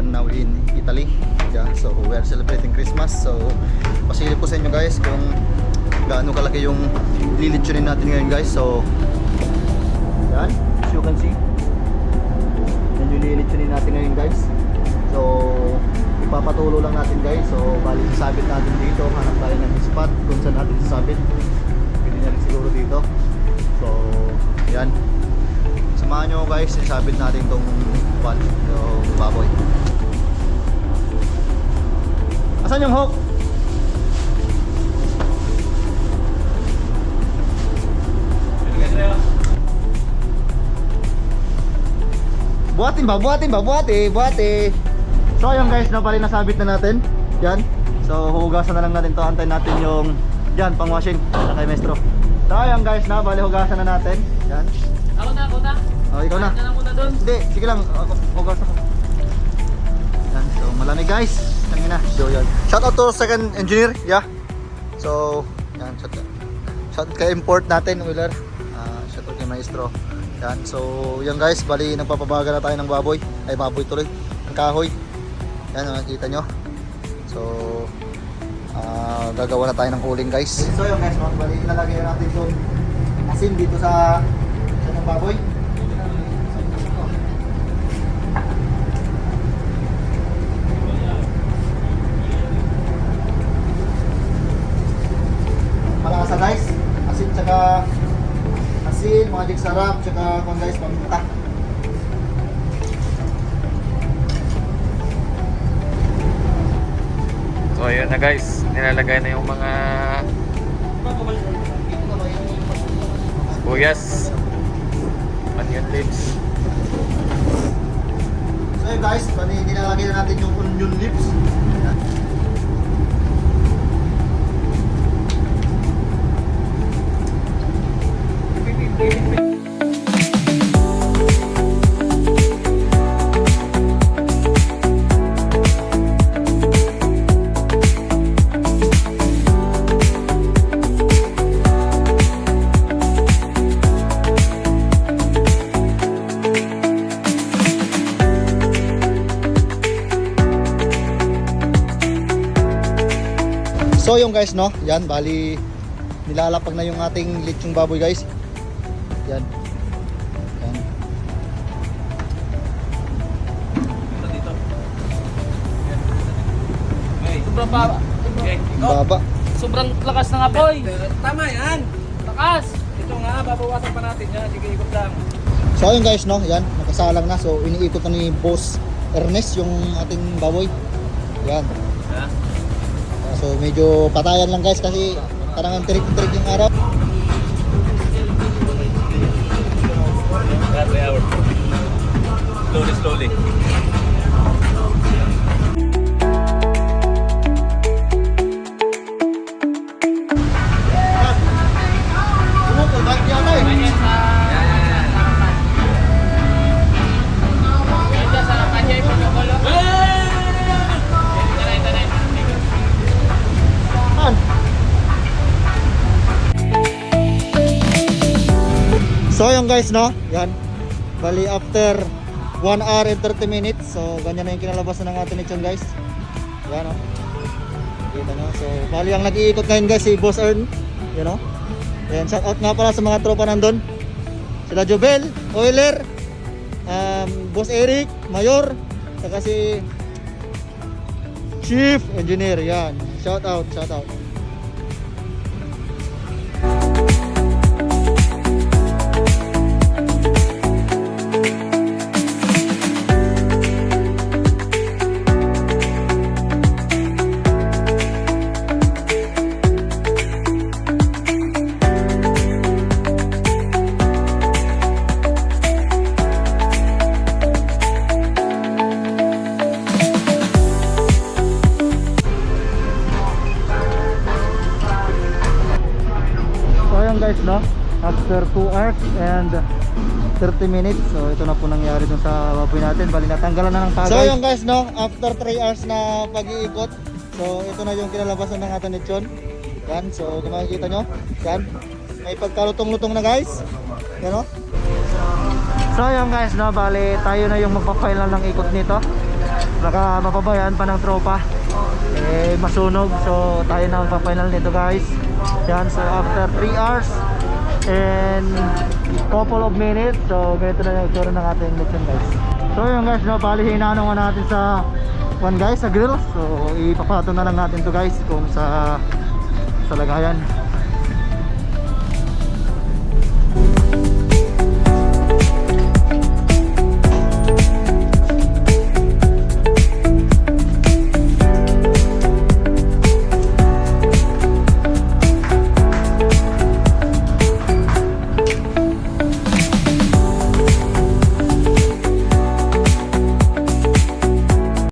are now in Italy. Yeah, so we are celebrating Christmas. So pasilip po sa inyo guys kung gaano kalaki yung lilitsunin natin ngayon guys. So yan, as you can see, yan yung lilitsunin natin ngayon guys. So ipapatulo lang natin guys. So bali sasabit natin dito, hanap tayo ng spot kung saan natin sasabit. Pwede na rin siguro dito. So yan, samahan nyo guys, sasabit natin itong yung baboy. Asan yung hook? Buhatin ba? Buhati. So ayun guys, napali nasabit na natin. Yan. So hugasan na lang natin to. Antayin natin yung yan, pang washing na kay Maestro. So ayun guys, napali hugasan na natin. Yan. Ako na. Oh, ikaw na. Ano muna doon? Hindi, sige lang. Hugas ako. Yan, so malamig guys. Tangina. So yan. Shout out to second engineer. Yeah. So, yan, shout out kay import natin, Wheeler. Shout out kay Maestro. Yan, so yan guys, bali nagpapabaga na tayo ng baboy. Ay, baboy tuloy. Ang kahoy. Yan, nakikita nyo. So, gagawa na tayo ng uling guys. So yun guys, bali ilalagay natin yung asin dito sa ng baboy. Malasa guys, asin tsaka magic sarap tsaka kung guys paminta. So ayun na guys, nilalagay na yung mga sibuyas, onion leaves. So yun guys, nilalagay na natin yung onion leaves. Ayan. So yung guys no, yan bali nilalapag na yung ating lechong baboy guys. Yan. Yan. Dito. Sobrang baba. Okay, Baba. sobrang lakas ng apoy. Tama yan. Lakas. Ito nga, babawasan pa natin yan. Sige, ikot lang. So ayun guys no, yan, nakasalang na. So iniikot na ni Boss Ernest yung ating baboy. Yan. Ha? So medyo patayan lang guys kasi parang ang tirik-tirik yung araw. That's the hour. Slowly. Umukol, bakit yata eh? So yung guys no, yan. Bali after 1 hour and 30 minutes. So ganyan na yung kinalabasan ng ating lechon guys. Yan o. Kita nyo. So bali ang nag-iikot ngayon guys si Boss Ern. You know. Yan, shout out nga pala sa mga tropa nandun. Sila Jobel, Oiler, Boss Eric, Mayor, saka si Chief Engineer. Yan. Shout out. Guys no, after 2 hours and 30 minutes. So ito na po nangyari dun sa baboy natin. Bali natanggalan na ng tagay. So yung guys no, after 3 hours na pag-iikot, so ito na yung kinalabasan ng ating lechon. Yan, so kung makikita nyo, yan, may pagkalutong-lutong na guys. Yan o. So yung guys no, bali tayo na yung magpa-final ng ikot nito. baka mapabayaan pa ng tropa, eh masunog. So tayo na magpa-final nito guys. Yan, so after 3 hours and couple of minutes, so ganito na yung itsura ng ating lechon guys. So yun guys, no, bali hinanong natin sa one guys sa grill. So ipapato na lang natin to guys kung sa lagayan.